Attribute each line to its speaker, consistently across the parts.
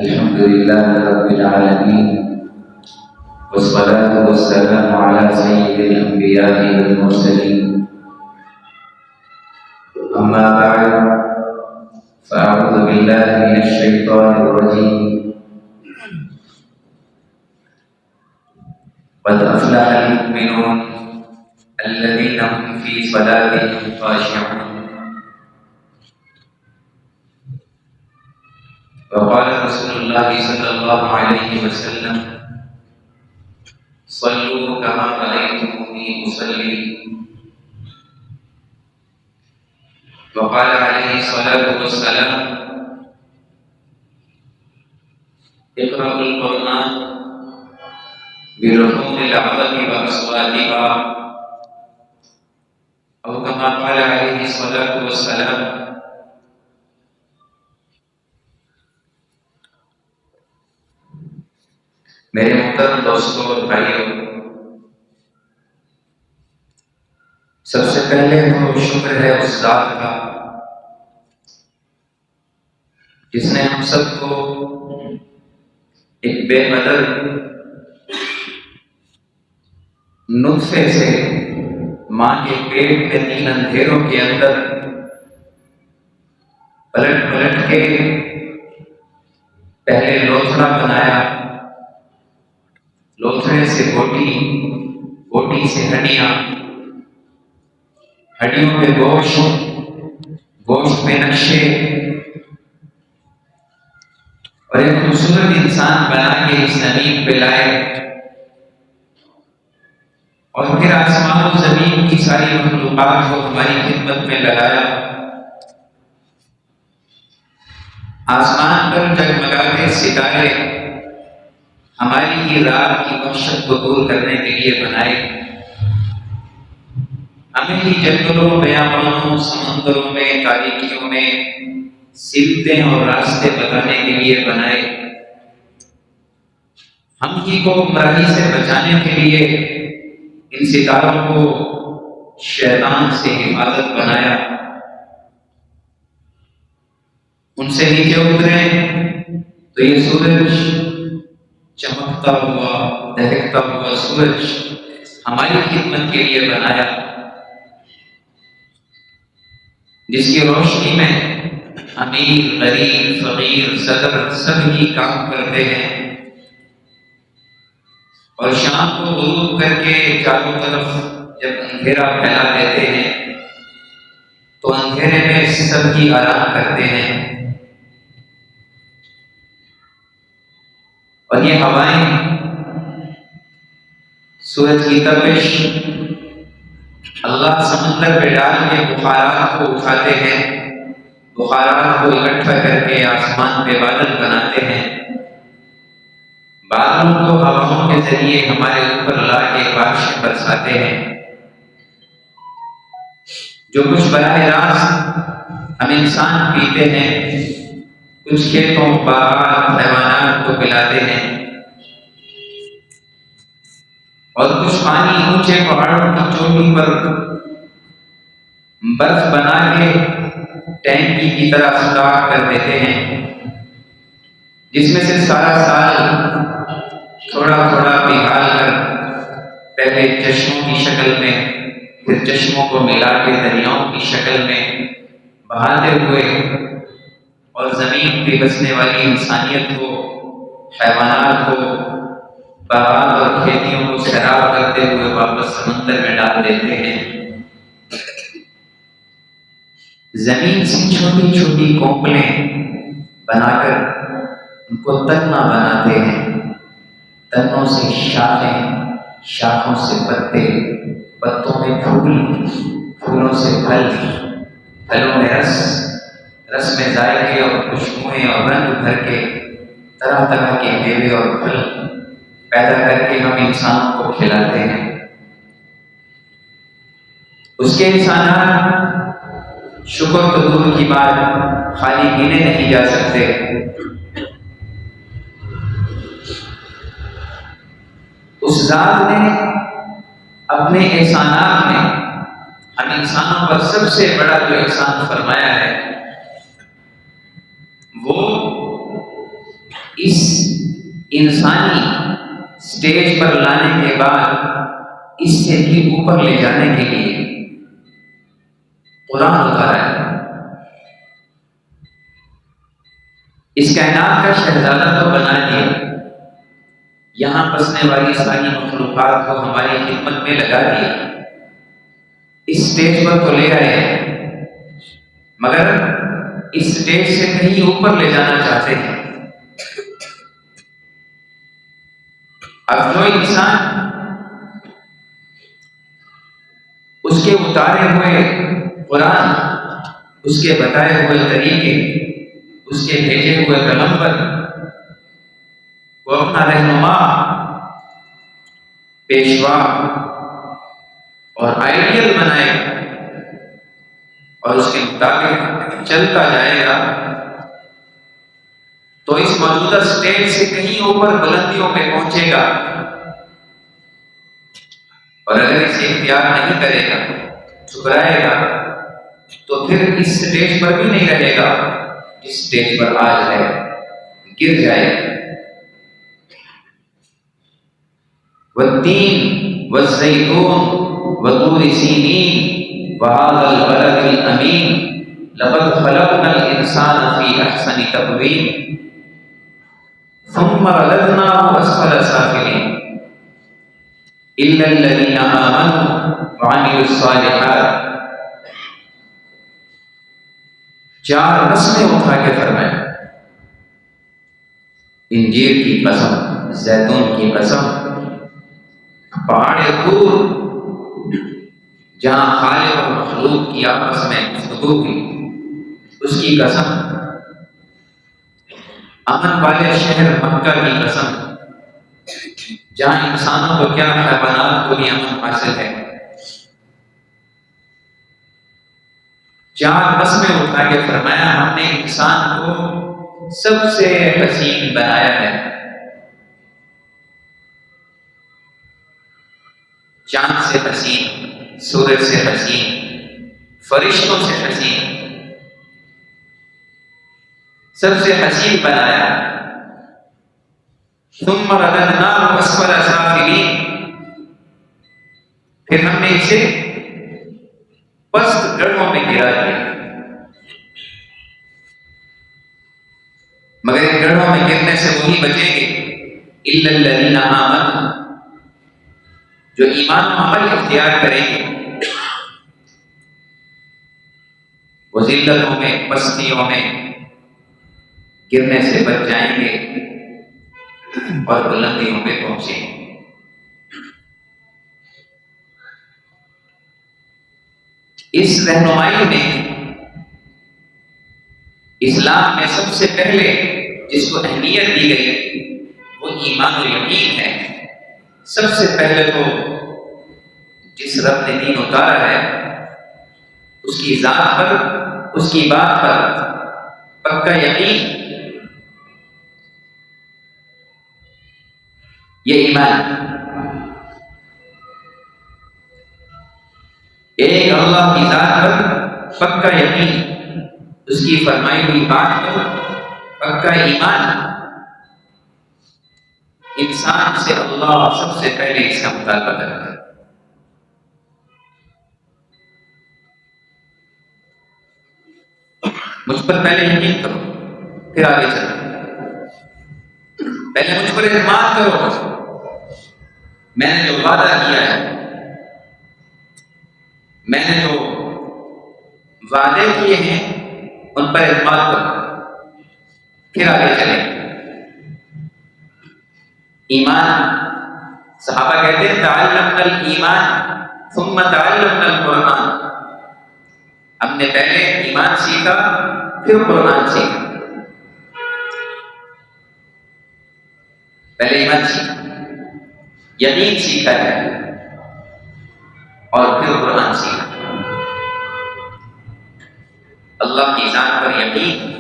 Speaker 1: الحمد لله رب العالمين، والصلاة والسلام على سيد الأنبياء والمرسلين. أما بعد، فأعوذ بالله من الشيطان الرجيم. قد أفلح المؤمنون الذين هم في صلاتهم خاشعون. وقال رسول الله صلى الله عليه وسلم: صلوا كما رأيتموني أصلي. وقال عليه الصلاة والسلام: اقرأوا القرآن بلحون العظم وأصواتها، أو كما قال عليه الصلاة والسلام. میرے محترم دوستوں اور بھائیوں، سب سے پہلے تو شکر ہے اس ذات کا جس نے ہم سب کو ایک بے قدر نطفے سے ماں کے پیٹ کے 3 اندھیروں کے اندر پلٹ پلٹ کے پہلے لوتھڑا بنایا، لوتھڑے سے بوٹی، بوٹی سے ہڈیاں، ہڈیوں پہ گوشت، گوشت پہ نقشے، اور ایک خوبصورت انسان بنا کے اس زمین پہ لائے، اور پھر آسمان و زمین کی ساری مخلوقات کو ہماری خدمت میں لگایا۔ آسمان پر جگمگاتے ستارے ہماری ہی رات کی وحشت کو دور کرنے کے لیے بنائے، ہمیں ہی جنگلوں، بیابانوں، سمندروں میں، تاریکیوں میں سمتیں اور راستے بتانے کے لیے بنائے، ہم ہی کو گمراہی سے بچانے کے لیے ان ستاروں کو شیطان سے حفاظت بنایا۔ ان سے نیچے اترے تو یہ سورج، چمکتا ہوا، دہکتا ہوا سورج ہماری خدمت کے لیے بنایا، جس کی روشنی میں امیر، غریب، فقیر، صدر سب ہی کام کرتے ہیں، اور شام کو غروب کر کے چاروں طرف جب اندھیرا پھیلا دیتے ہیں تو اندھیرے میں سب ہی آرام کرتے ہیں۔ اور یہ ہوائیں، سورج کی تپش، اللہ سمندر پہ ڈال کے بخارات کو اٹھاتے ہیں، بخارات کو اکٹھا کر کے آسمان پہ بادل بناتے ہیں، بادلوں کو ہواؤں کے ذریعے ہمارے اوپر لا کے بارشیں برساتے ہیں، جو کچھ براہ راست ہم انسان پیتے ہیں، کچھ کھیتوں، باغات، حیوانات کو پلاتے ہیں، اور کچھ پانی اونچے پہاڑوں کی چوٹی پر برف بنا کے ٹینکی کی طرح اسٹاک کر دیتے ہیں، جس میں سے سارا سال تھوڑا تھوڑا پگھال کر پہلے چشموں کی شکل میں، پھر چشموں کو ملا کے دریاؤں کی شکل میں بہاتے ہوئے، اور زمین پہ بسنے والی انسانیت کو، حیوانات کو، باغات اور کھیتیوں کو سیراب کرتے ہوئے واپس سمندر میں ڈال دیتے ہیں۔ زمین سے چھوٹی چھوٹی کونپلیں بنا کر ان کو تنہ بناتے ہیں، تنوں سے شاخیں، شاخوں سے پتے، پتوں میں پھول، پھولوں سے پھل، پھلوں میں رس، رس میں ذائقے اور خوشبوئیں اور رنگ بھر کے طرح طرح کے میوے اور پھل پیدا کر کے ہم انسانوں کو کھلاتے ہیں۔ اس کے انسانات شکر تو دور کی بات، خالی گنے نہیں جا سکتے۔ اس ذات نے اپنے احسانات میں ہم انسانوں پر سب سے بڑا جو احسان فرمایا ہے وہ اس انسانی سٹیج پر لانے کے بعد اس سے بھی اوپر لے جانے کے لیے قرآن اتارا ہے۔ اس کائنات کا شہزادہ تو بنا دیا، یہاں بسنے والی ساری مخلوقات کو ہماری خدمت میں لگا دیا، اس سٹیج پر تو لے آئے ہیں، مگر اس سٹیج سے کہیں اوپر لے جانا چاہتے ہیں۔ اب جو انسان اس کے اتارے ہوئے قرآن، اس کے بتائے ہوئے طریقے، اس کے بھیجے ہوئے پیغمبر کو اپنا رہنما، پیشوا اور آئیڈیل بنائے اور اس کے مطابق چلتا جائے گا تو اس موجودہ سٹیج سے کہیں اوپر بلندیوں پہ پہنچے گا، اور اگر اسے اختیار نہیں کرے گا، ٹھکرائے گا، تو پھر اس سٹیج پر بھی نہیں رہے گا جس سٹیج پر آج ہے، گر جائے گا۔ والتین والزیتون وطور سینین وهذا البلد الامین لقد خلقنا الانسان فی احسن تقویم ثم رددناه اسفل سافلین الا الذین آمنوا وعملوا الصالحات۔ چار قسمیں اٹھا کے فرمایا، انجیر کی قسم، زیتون کی قسم، پہاڑ طور جہاں خالق اور مخلوق کی آپس میں گفتگو ہوئی اس کی قسم، امن والے شہر مکہ کی قسم جہاں انسانوں کو کیا حیوانات کو بھی امن حاصل ہے۔ چار قسمیں اٹھا کے فرمایا ہم نے انسان کو سب سے حسین بنایا ہے، چاند سے حسین، سورج سے حسین، فرشتوں سے حسین، سب سے حسین بنایا۔ ثم رددناه اسفل سافلین، پھر ہم نے اسے پست گڑھوں میں گرا دیا، مگر ان گڑھوں میں گرنے سے وہی بچیں گے الا الذین آمنوا، جو ایمان و عمل اختیار کریں گے، وہ ذلتوں میں، پستیوں میں گرنے سے بچ جائیں گے اور بلندیوں پہ پہنچیں گے۔ اس رہنمائی میں اسلام میں سب سے پہلے جس کو اہمیت دی گئی وہ ایمان و یقین ہے۔ سب سے پہلے تو جس رب نے دین اتارا ہے اس کی ذات پر، اس کی بات پر پکا یقین، یہ ایمان۔ ایک اللہ کی ذات پر پکا یقین، اس کی فرمائی ہوئی بات پر پکا ایمان، انسان سے اللہ سب سے پہلے اس کا مطالبہ کرتا ہے۔ مجھ پر پہلے یقین کرو پھر آگے چلو، پہلے مجھ پر اعتماد کرو، میں نے جو وعدہ کیا ہے، میں نے جو وعدے کیے ہیں ان پر اعتماد کرو پھر آگے چلیں۔ ایمان، صحابہ کہتے ہیں تعلمنا الایمان ثم تعلمنا القرآن، ہم نے پہلے ایمان سیکھا پھر قرآن سیکھا، پہلے ایمان سیکھا، یقین سیکھا ہے اور پھر قرآن سیکھا۔ اللہ کی ذات پر یقین،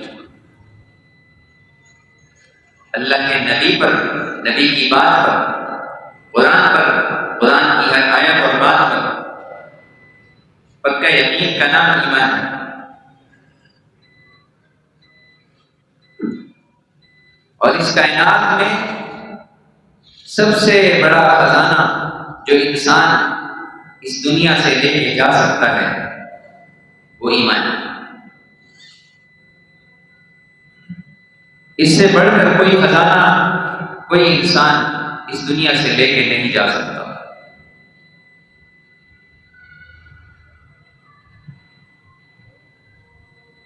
Speaker 1: اللہ کے نبی پر، نبی کی بات پر، قرآن پر، قرآن کی ہر آیت اور بات پر پکا یقین کا نام ایمان ہے۔ اور اس کائنات میں سب سے بڑا خزانہ جو انسان اس دنیا سے لے کے جا سکتا ہے وہ ایمان ہے۔ اس سے بڑھ کر کوئی خزانہ کوئی انسان اس دنیا سے لے کے نہیں جا سکتا۔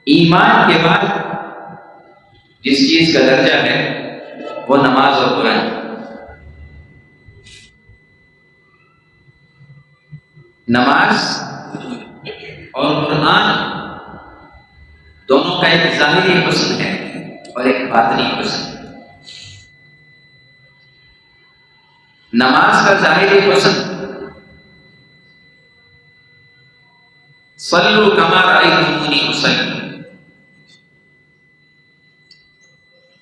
Speaker 1: ایمان کے بعد جس چیز کا درجہ ہے وہ نماز اور قرآن۔ نماز اور قرآن دونوں کا ایک ظاہری حسن ہے اور ایک باطنی حسن۔ نماز کا ظاہری حسن صلوا کما رأیتمونی اصلی،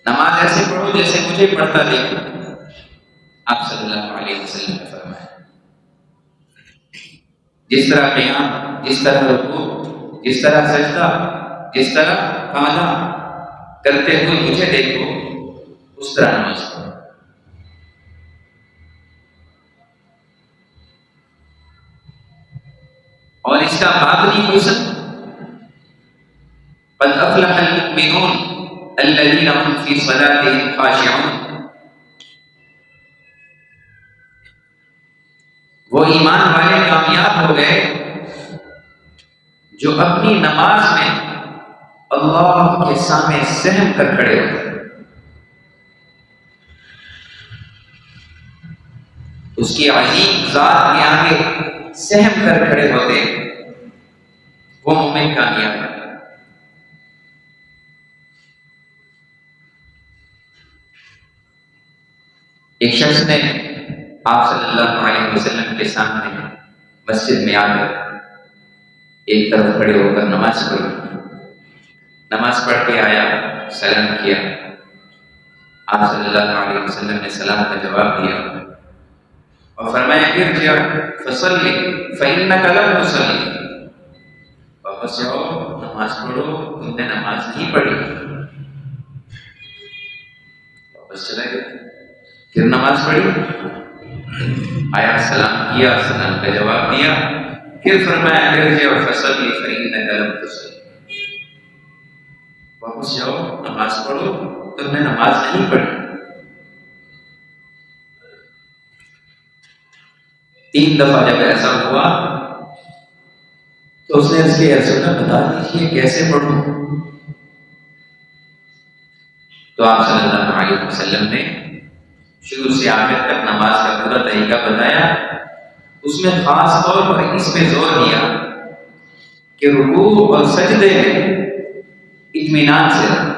Speaker 1: نماز ایسے پڑھو جیسے مجھے پڑھتا دیکھو، آپ صلی اللہ علیہ وسلم نے فرمایا۔ جس طرح قیام، جس طرح رکوع، جس طرح سجدہ، جس طرح قعدہ کرتے ہوئے مجھے دیکھو، اس طرح نماز پڑھو۔ اور اس کا باطنی حسن قد افلح المؤمنون الذین هم فی صلاتهم خاشعون، وہ ایمان والے کامیاب ہو گئے جو اپنی نماز میں اللہ کے سامنے سہم کر کھڑے ہوتے، اس کی عظیم ذات کے آگے سہم کر کھڑے ہوتے، وہ مومن کامیاب ہے۔ ایک شخص نے آپ صلی اللہ علیہ وسلم کے سامنے مسجد میں آ کر ایک طرف کھڑے ہو کر نماز پڑھی، نماز پڑھ کے آیا، سلام کیا، آپ صلی اللہ علیہ وسلم نے سلام کا جواب دیا اور فرمایا ارجع فصلی فإنک لم تصلی، واپس جاؤ نماز پڑھو، تم نے نماز نہیں پڑھی۔ واپس چلا گیا، پھر نماز پڑھی، آیا سلام کیا، سلام کا جواب دیا، پھر فرمایا ارجع فصلی فإنک لم تصلی، واپس جاؤ نماز پڑھو، تم نے نماز نہیں پڑھی۔ 3 دفعہ جب ایسا ہوا تو اس نے اس کے رسول نے بتا دیجیے کیسے پڑھوں، تو آپ صلی اللہ علیہ وسلم نے شروع سے آخر تک نماز کا پورا طریقہ بتایا۔ اس میں خاص طور پر اس پہ زور دیا کہ رکوع اور سجدے میں اطمینان سے رہو،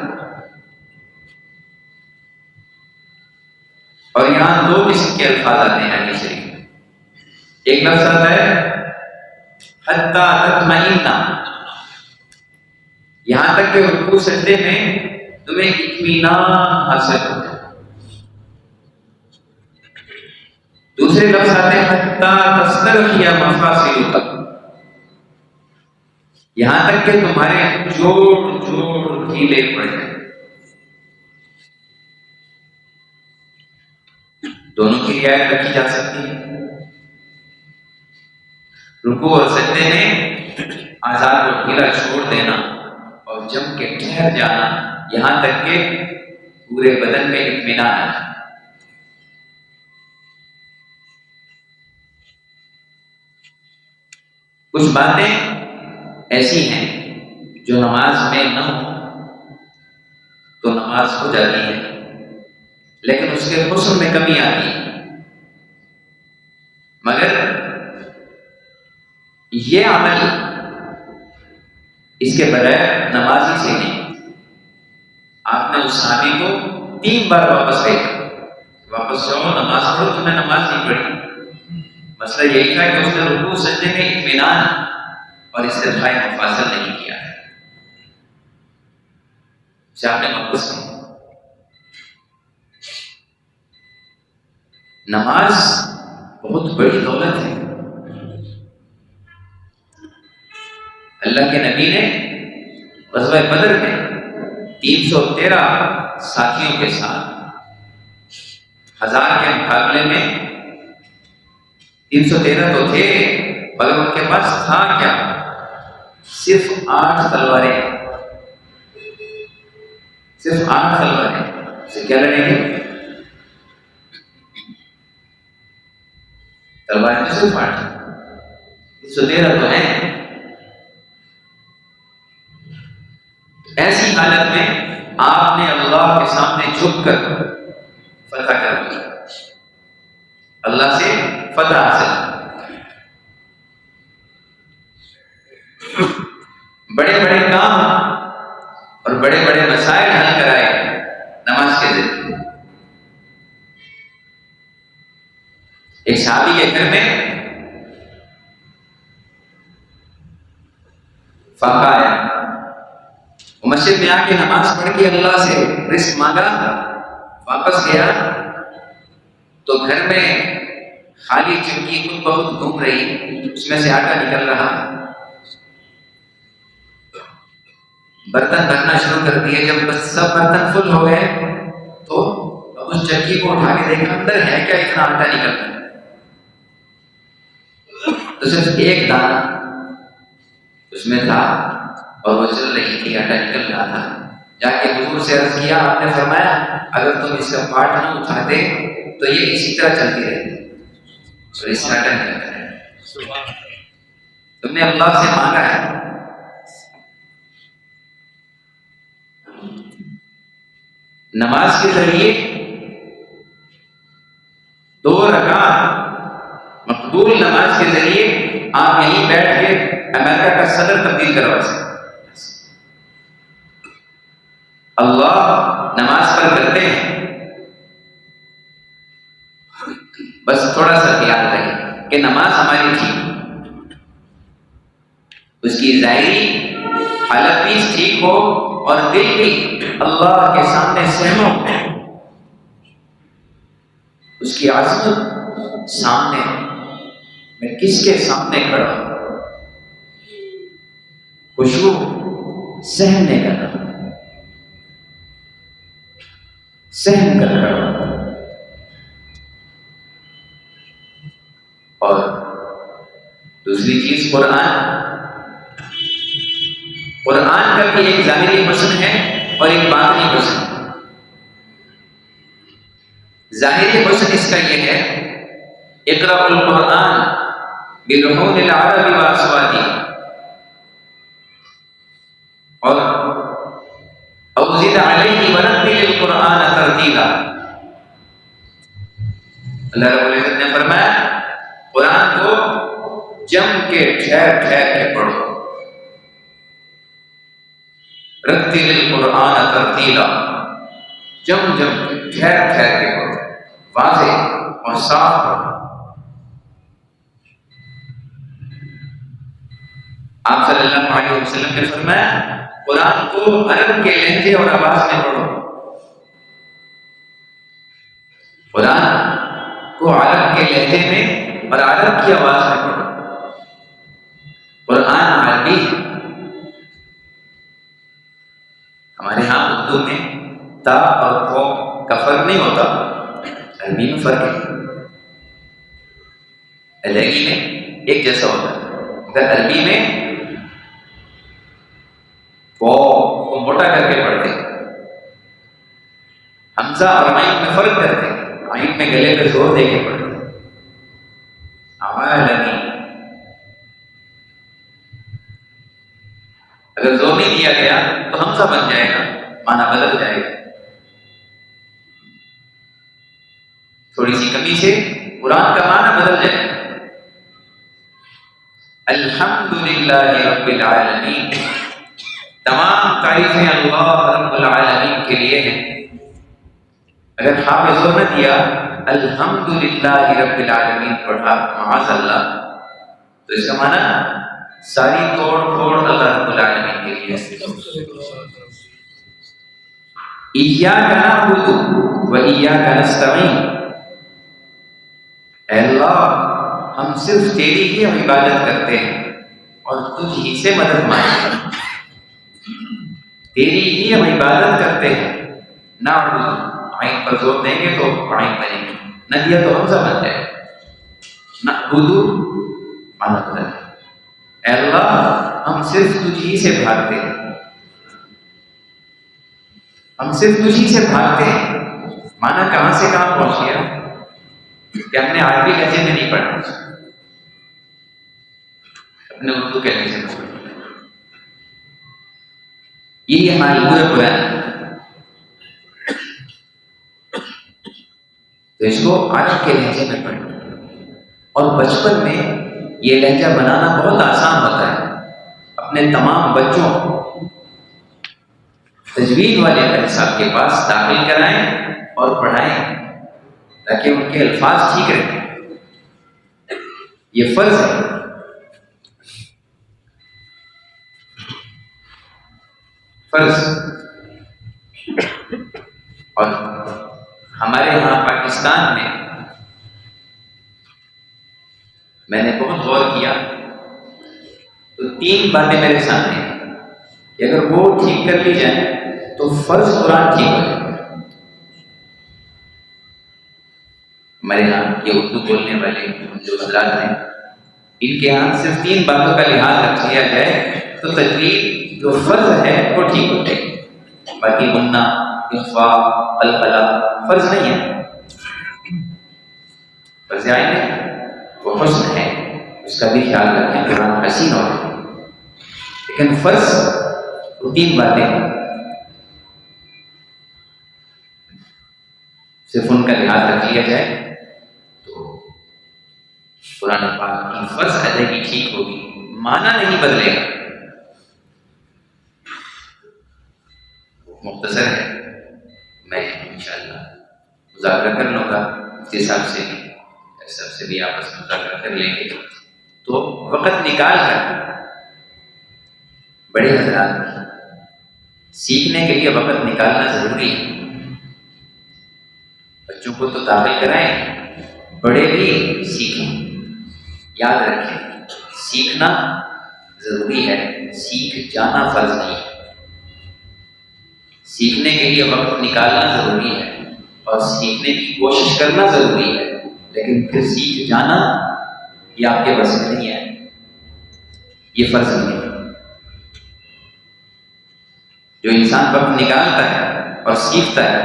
Speaker 1: اور یہاں 2 قسم کے الفاظ آتے ہیں حدیث شریف میں۔ ایک لفظ آتا ہے حتی تطمئن، یہاں تک کہ رکوع سجدے میں تمہیں اطمینان حاصل ہو جائے۔ دوسرے لفظ آتے ہیں حتی تسترخی مفاصلک، یہاں تک کہ تمہارے جوڑ ڈھیلے پڑ جائیں۔ دونوں کی رعایت رکھی جا سکتی ہے۔ رکوع اور سجدے میں اعضاء کو ڈھیلا چھوڑ دینا اور جم کے ٹھہر جانا، یہاں تک کہ پورے بدن میں اطمینان آ جائے۔ کچھ باتیں ایسی ہیں جو نماز میں نہ ہو تو نماز ہو جاتی ہے، لیکن اس کے حسن میں کمی آتی ہے۔ مگر یہ عمل اس کے بغیر نمازی سے نہیں۔ آپ نے اس صحابی کو 3 بار واپس بھیجا، واپس جاؤ نماز پڑھو، تم نے نماز نہیں پڑھی۔ مسئلہ یہی تھا کہ اس نے رکوع سجدے میں اطمینان اور استرخاء مفاصل نہیں کیا ہے، اسے آپ نے واپس کیا۔ نماز بہت بڑی دولت ہے۔ اللہ کے نبی نے غزوہ بدر میں 313 ساتھیوں کے ساتھ 1000 کے مقابلے میں 313 تو تھے، مگر ان کے پاس تھا کیا؟ صرف 8 تلواریں، صرف 8 تلواریں سے کیا لڑیں گے؟ تلواریں تو صرف 8، 313 تو ہیں۔ ایسی حالت میں آپ نے اللہ کے سامنے جھک کر فتح کر لی، اللہ سے فتح حاصل، بڑے بڑے کام اور بڑے بڑے مسائل حل کرائے نماز کے ذریعے۔ ایک صحابی کے گھر میں فاقہ آیا، وہ مسجد میں آ کے نماز پڑھ کے اللہ سے رزق مانگا، واپس گیا تو گھر میں خالی چکی خود بخود گھوم رہی، اس میں سے آٹا نکل رہا، برتن بھرنا شروع کر دیے۔ جب بس سب برتن فل ہو گئے تو اب اس چکی کو اٹھا کے دیکھا اندر ہے کیا، اتنا آٹا نکل رہا ہے، تو صرف ایک دانہ اس میں تھا اور وہ چل رہی تھی، آٹا نکل رہا تھا۔ جا کے حضور سے عرض کیا، آپ نے فرمایا اگر تم اس کا پارٹ نہ اٹھاتے تو یہ اسی طرح چلتی رہتی اور اس طرح نکلتا رہتا۔ تم نے اللہ سے مانگا ہے، نماز کے ذریعے 2 رکعت مقبول نماز کے ذریعے آپ یہیں بیٹھ کے امریکہ کا صدر تبدیل کروا سکتے۔ اللہ نماز پر کرتے ہیں، بس تھوڑا سا خیال رہے کہ نماز ہماری ٹھیک، اس کی ظاہری حالت بھی ٹھیک ہو اور دل بھی اللہ کے سامنے سہم ہو، اس کی عظمت سامنے، میں کس کے سامنے کھڑا ہوں، خشوع سہم نہیں کرنا، سہم کر کھڑا ہوں۔ اور دوسری چیز قرآن کا بھی ایک ظاہری حسن ہے اور ایک باطنی حسن۔ ظاہری حسن اس کا یہ ہے، اقرأ القرآن بلحون العرب واصواتہ، اور او زد علیہ ورتل القرآن ترتیلا۔ اللہ رب العزت نے فرمایا قرآن کو جم کے ٹھہر ٹھہر کے پڑھو، رتل القرآن ترتیلا، جم جم کے ٹھہر ٹھہر کے پڑھو، واضح اور صاف پڑھو۔ آپ صلی اللہ علیہ وسلم نے فرمایا قرآن کو عرب کے لہجے اور آواز میں پڑھو، قرآن کو عرب کے لہجے میں اور عرب کی آواز میں پڑھو۔ قرآن عربی، ہمارے ہاں اردو میں تا اور قو کا فرق نہیں ہوتا، عربی میں فرق ہے، ادائیگی میں ایک جیسا ہوتا ہے، مگر عربی میں وہ موٹا کر کے پڑھتے، حمزہ اور عین میں فرق کرتے، عین میں گلے پہ زور دے کے پڑھتے، عالمی، اگر زور نہیں دیا گیا تو حمزہ بن جائے گا، معنی بدل جائے گا، تھوڑی سی کمی سے قرآن کا معنی بدل جائے گا۔ الحمدللہ رب العالمین، تمام تعریفیں اللہ رب العالمین کے لیے ہیں۔ اگر حافظ نہ دیا الحمدللہ رب العالمین پڑھا معاذ اللہ، تو اس کا معنی ساری توڑ پھوڑ اللہ رب العالمین کے لیے۔ ایاک نعبد و ایاک نستعین، اے اللہ ہم صرف تیری ہی عبادت کرتے ہیں اور تجھ ہی سے مدد مانگتے ہیں، تیری ہی ہم عبادت کرتے ہیں نعبد عین پر زور دیں گے تو عین بنے گی، نہ دیا تو حمزہ بن جائے گا۔ نعبد مانا بدل ہے، اے اللہ ہم صرف تجھ ہی سے بھاگتے ہیں، ہم صرف تجھ ہی سے بھاگتے ہیں۔ مانا کہاں سے کہاں پہنچ گیا کہ ہم نے عربی لہجے میں نہیں پڑھا، اپنے اردو کے لہجے میں پڑھا۔ یہی حال پورے قرآن، تو اس کو عرب کے لہجے میں پڑھنا، اور بچپن میں یہ لہجہ بنانا بہت آسان ہوتا ہے۔ اپنے تمام بچوں کو تجوید والے فقیر صاحب کے پاس داخل کرائیں اور پڑھائیں تاکہ ان کے الفاظ ٹھیک رہیں۔ یہ فرض ہے۔ فرض۔ اور ہمارے یہاں پاکستان میں نے بہت غور کیا تو 3 باتیں میرے سامنے ہیں کہ اگر وہ ٹھیک کر لی جائیں تو فرض قرآن ٹھیک ہو جائے گا۔ ہمارے یہاں یہ اردو بولنے والے جو حضرات ہیں، ان کے یہاں صرف 3 باتوں کا لحاظ رکھ لیا جائے تو تجوید جو فرض ہے وہ ٹھیک ہو جائے گی۔ باقی غنہ، اخفاء، قلقلہ فرض نہیں ہے، فرض عین ہے، وہ حسن ہے، اس کا بھی خیال رکھیں، قرآن حسین ہو جائے۔ لیکن فرض وہ 3 باتیں صرف ان کا لحاظ رکھ لیا جائے تو قرآن پاک کی فرض ادائیگی ٹھیک ہوگی، معنی نہیں بدلے گا۔ مختصر ہے، میں انشاءاللہ مذاکرہ کر لوں گا مفتی صاحب سے بھی، سب سے بھی آپس میں مذاکرہ کر لیں گے، تو وقت نکال کر بڑے حضرات سیکھنے کے لیے وقت نکالنا ضروری ہے۔ بچوں کو تو داخل کرائیں، بڑے بھی سیکھیں۔ یاد رکھیں، سیکھنا ضروری ہے، سیکھ جانا فرض نہیں ہے۔ سیکھنے کے لیے وقت نکالنا ضروری ہے اور سیکھنے کی کوشش کرنا ضروری ہے، لیکن پھر سیکھ جانا یہ آپ کے بس میں نہیں ہے، یہ فرض نہیں ہے۔ جو انسان وقت نکالتا ہے اور سیکھتا ہے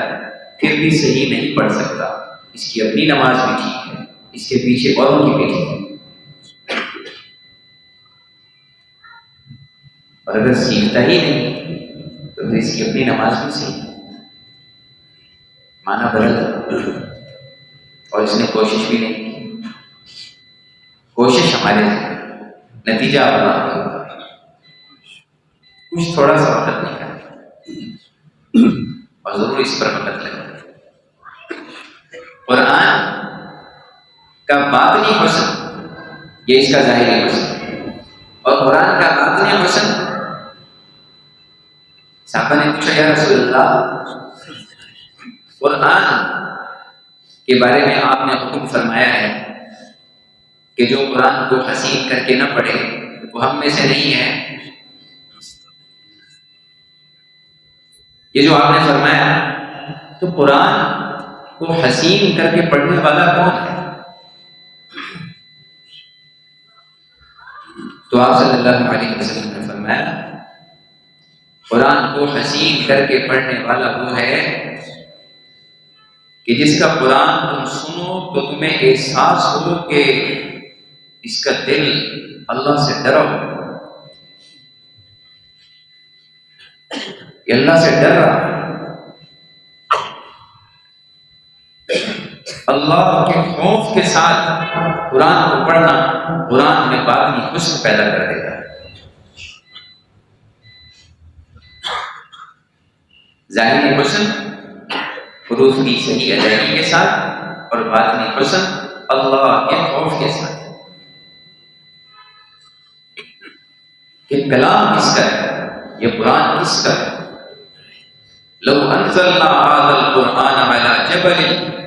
Speaker 1: پھر بھی صحیح نہیں پڑھ سکتا، اس کی اپنی نماز بھی ٹھیک ہے، اس کے پیچھے اوروں کی بھی ٹھیک ہے۔ اور اگر سیکھتا ہی نہیں تو پھر اس کی اپنی نماز بھی صحیح ہے، معنی بدل، اور اس نے کوشش بھی نہیں کی۔ کوشش ہمارے نتیجہ اللہ کا ہوگا۔ کچھ تھوڑا سا وقت نکالیں اور ضرور اس پر وقت لگے۔ قرآن کا باطنی حسن یہ اس کا ظاہری حسن، اور قرآن کا باطنی حسن، صحابہ نے پوچھا یا رسول اللہ قرآن کے بارے میں آپ نے حکم فرمایا ہے کہ جو قرآن کو حسین کر کے نہ پڑھے وہ ہم میں سے نہیں ہے، یہ جو آپ نے فرمایا، تو قرآن کو حسین کر کے پڑھنے والا کون ہے؟ تو آپ صلی اللہ علیہ وسلم نے فرمایا قرآن کو حسین کر کے پڑھنے والا وہ ہے کہ جس کا قرآن تم سنو تو تمہیں احساس ہو کہ اس کا دل اللہ سے ڈرا ہو، کہ اللہ سے ڈر رہا، اللہ کے خوف کے ساتھ قرآن کو پڑھنا قرآن میں باطنی حسن پیدا کر دیتا ہے۔ ظاہری حسن حروف کی صحیح ادائیگی کے ساتھ، اور باطنی حسن اللہ کے خوف کے ساتھ۔ کہ کلام کس کا ہے، یہ قرآن کس کا ہے؟ لو انزلنا هذا القرآن على جبل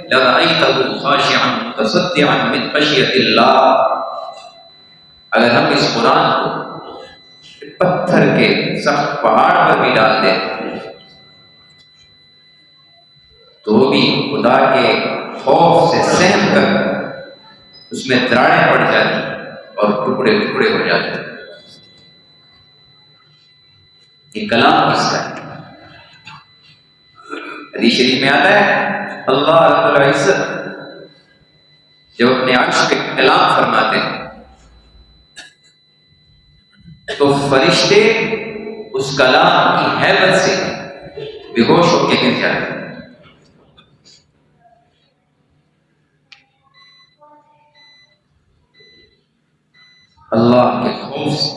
Speaker 1: لرأيته خاشعا متصدعا من خشية الله، اگر ہم اس قرآن کو پتھر کے سخت پہاڑ پر بھی ڈال دیں تو وہ بھی خدا کے خوف سے سہم کر اس میں دراڑیں پڑ جاتی اور ٹکڑے ٹکڑے ہو جاتے. یہ کلام کس کا ہے؟ حدیث شریف میں آتا ہے اللہ رب العزت جب اپنے عرش پہ کلام فرماتے ہیں تو فرشتے اس کلام کی ہیبت سے بے ہوش ہو کے گر جاتے ہیں. اللہ کے خوف سے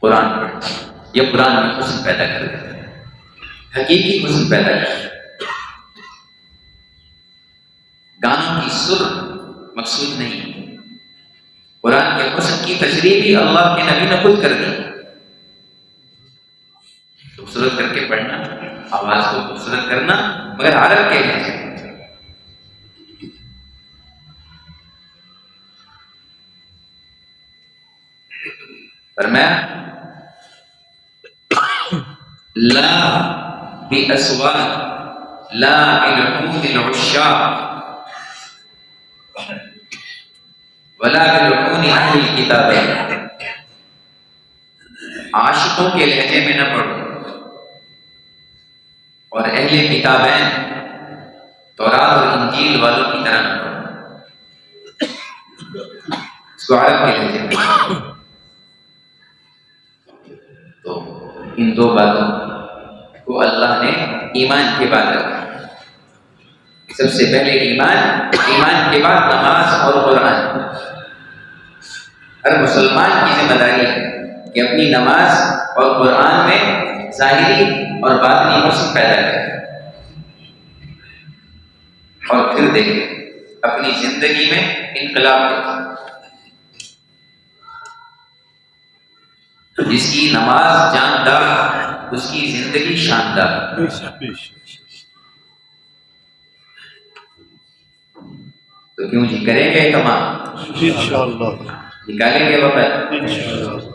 Speaker 1: قرآن پڑھتے ہیں. یہ قرآن میں حسن پیدا کر دیتا ہے، حقیقی حسن پیدا کر دیتا ہے. گانوں کی سر مقصود نہیں. قرآن کے حسن کی تشریح بھی اللہ کے نبی نے خود کر دی. خوبصورت کر کے پڑھنا، آواز کو خوبصورت کرنا، مگر عرب کے لہجے. فرمایا لا بأصوات لا بلحون العشاق ولا بلحون اہل الکتاب. عاشقوں کے لہجے میں نہ پڑھو اور اہل کتابین تورات اور انجیل والوں کی طرح نہ پڑھو. اس کو عرب کے لہجے میں. تو ان دو باتوں کو اللہ نے ایمان کے بعد رکھا. سب سے پہلے ایمان کے بعد نماز اور قرآن. ہر مسلمان کی ذمہ داری ہے کہ اپنی نماز اور قرآن میں ظاہری اور باطنی حسن پیدا کرے اور پھر دیکھیں اپنی زندگی میں انقلاب دیکھیں. جس کی نماز جاندار اس کی زندگی شاندار. تو کیوں جی کریں گے تمام انشاءاللہ، نکالیں گے وقت انشاءاللہ.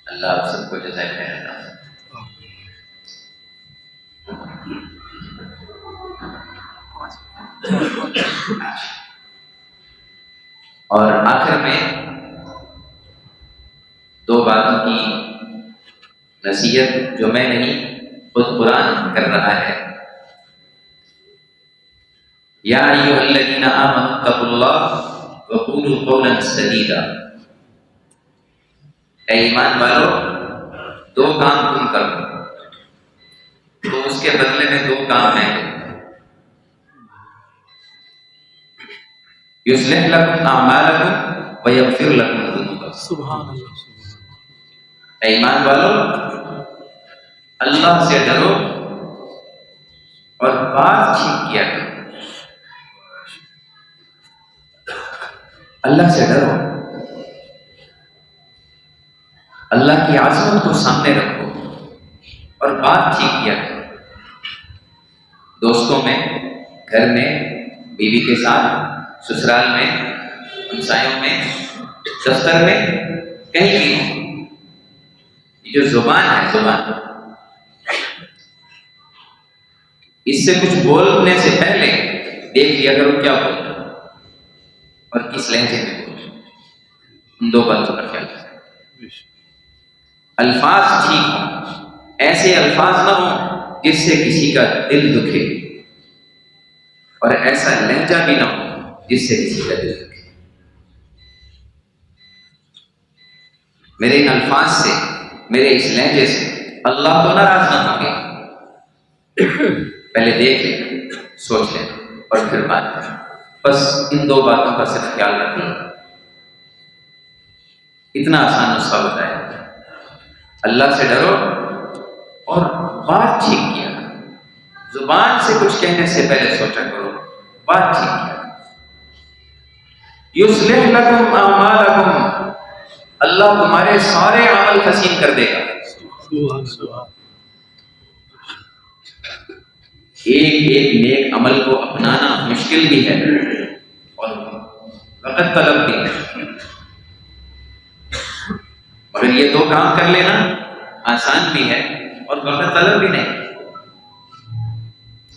Speaker 1: اللہ آپ سب کو جزائے خیر عطا. اور آخر میں دو باتوں کی نصیحت جو میں نہیں خود قرآن کر رہا ہے. یا ایھا الذین آمنوا اتقوا اللہ وقولوا قولا سدیدا. اے ایمان والو، دو کام تم کرو تو اس کے بدلے میں دو کام ہیں. یصلح لکم اعمالکم ویغفر لکم ذنوبکم. سبحان اللہ. اے ایمان والو، اللہ سے ڈرو اور بات ٹھیک کیا کرو. اللہ سے ڈرو، اللہ کی عظمت کو سامنے رکھو اور بات ٹھیک کیا کرو. دوستوں میں، گھر میں، بیوی کے ساتھ، سسرال میں، ہمسایوں میں، دفتر میں، کہیں بھی. یہ جو زبان ہے، زبان اس سے کچھ بولنے سے پہلے دیکھ لیا کرو کیا بولنا اور کس لہجے میں بولنا. ان دو باتوں کا خیال رکھیں. الفاظ ٹھیک ہوں، ایسے الفاظ نہ ہوں جس سے کسی کا دل دکھے، اور ایسا لہجہ بھی نہ ہو جس سے کسی کا دل دکھے. میرے ان الفاظ سے، میرے اس لہجے سے اللہ تو ناراض نہ ہوں گے. پہلے دیکھ لینا، سوچ لینا اور پھر بات کرنا. بس ان دو باتوں کا صرف خیال رکھنا. اتنا آسان نسخہ بتایا. اللہ سے ڈرو اور بات ٹھیک کیا کرو. زبان سے کچھ کہنے سے پہلے سوچا کرو، بات ٹھیک کیا کرو. یصلح لکم اعمالکم، اللہ تمہارے سارے عمل حسین کر دے گا. ایک ایک نیک عمل کو اپنانا مشکل بھی ہے اور وقت طلب بھی ہے، مگر یہ دو کام کر لینا آسان بھی ہے اور وقت طلب بھی نہیں۔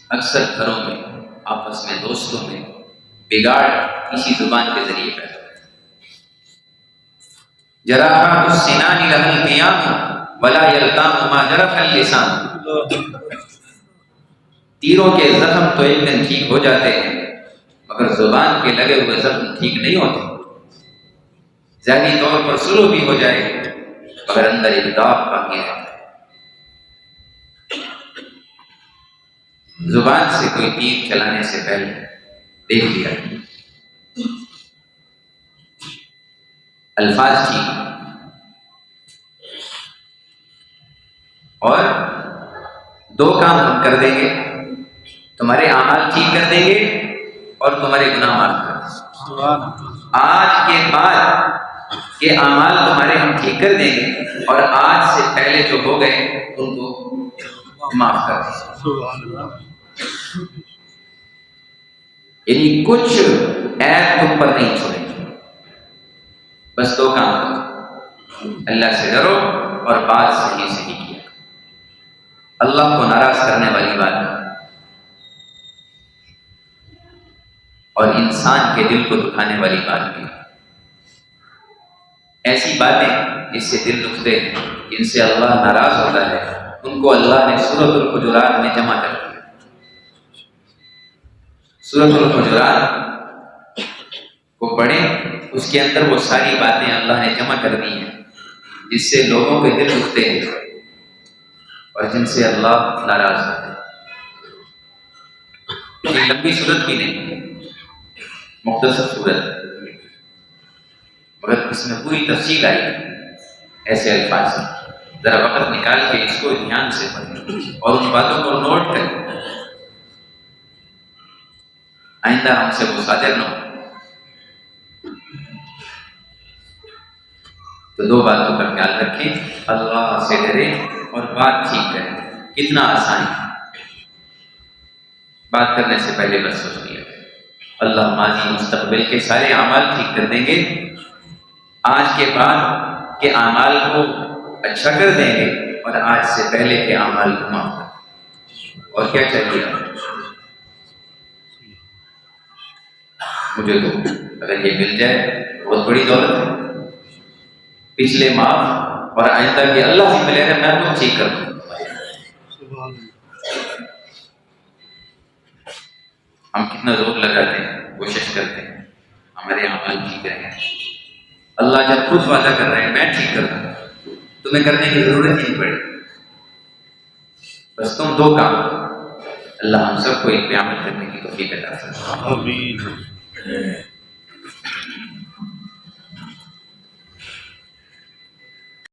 Speaker 1: اکثر گھروں میں، آپس میں، دوستوں میں بگاڑ اسی زبان کے ذریعے پیدا ہوتا ہے۔ جراحات السنان لها القیام ولا یلتام ما جرح اللسان۔ تیروں کے زخم تو ایک دن ٹھیک ہو جاتے ہیں، مگر زبان کے لگے ہوئے زخم ٹھیک نہیں ہوتے۔ ذہنی طور پر سلو بھی ہو جائے مگر اندر ایک داغ باقی رہتا ہے۔ زبان سے کوئی تیر چلانے سے پہلے دیکھ لیا الفاظ ٹھیک اور دو کام ہم کر دیں گے، تمہارے اعمال ٹھیک کر دیں گے اور تمہارے گناہ معاف کر دیں گے۔ آج کے بعد کے اعمال تمہارے ہم ٹھیک کر دیں گے اور آج سے پہلے جو ہو گئے ان کو معاف کر دیں گے۔ یعنی کچھ عیب تم پر نہیں چھوڑیں گے۔ بس دو کام کرو، اللہ سے ڈرو اور بات صحیح صحیح کیا۔ اللہ کو ناراض کرنے والی بات ہے اور انسان کے دل کو دکھانے والی بات بھی ہے۔ ایسی باتیں جس سے دل دکھتے ہیں، جن سے اللہ ناراض ہوتا ہے، ان کو اللہ نے سورۃ الحجرات میں جمع کر دیا۔ سورۃ الحجرات کو پڑھیں، اس کے اندر وہ ساری باتیں اللہ نے جمع کر دی ہیں جس سے لوگوں کے دل دکھتے ہیں اور جن سے اللہ ناراض ہوتا ہے۔ یہ لمبی صورت بھی نہیں، مختصر صورت، مگر اس میں پوری تفصیل آئی ایسے الفاظ ہیں۔ ذرا وقت نکال کے اس کو دھیان سے پڑھیں اور ان باتوں کو نوٹ کریں، آئندہ ہم سے وہ صادر نہ ہو۔ تو دو باتوں کا خیال رکھیں، اللہ سے ڈریں اور بات ٹھیک کریں۔ کتنا آسان ہے، بات کرنے سے پہلے بس سوچ لیا اللہ ماضی مستقبل کے سارے اعمال ٹھیک کر دیں گے، آج کے بعد کے اعمال کو اچھا کر دیں گے اور آج سے پہلے کے اعمال کو معاف کر دیں گے۔ اور کیا چاہیے مجھے؟ تو اگر یہ مل جائے بہت بڑی دولت ہے۔ پچھلے معاف اور آئندہ کی اللہ سے ملے گا، میں تو ٹھیک کر دوں۔ ہم کتنا زور لگاتے ہیں، کوشش کرتے ہیں ہمارے اعمال ٹھیک رہیں۔ اللہ جب خود وعدہ کر رہے ہیں میں ٹھیک کر دوں، تمہیں کرنے کی ضرورت ہی نہیں پڑے۔ بس تم دو کام، اللہ ہم سب کو ایک پہ عمل کرنے کی توفیق عطا فرمائے۔ آمین۔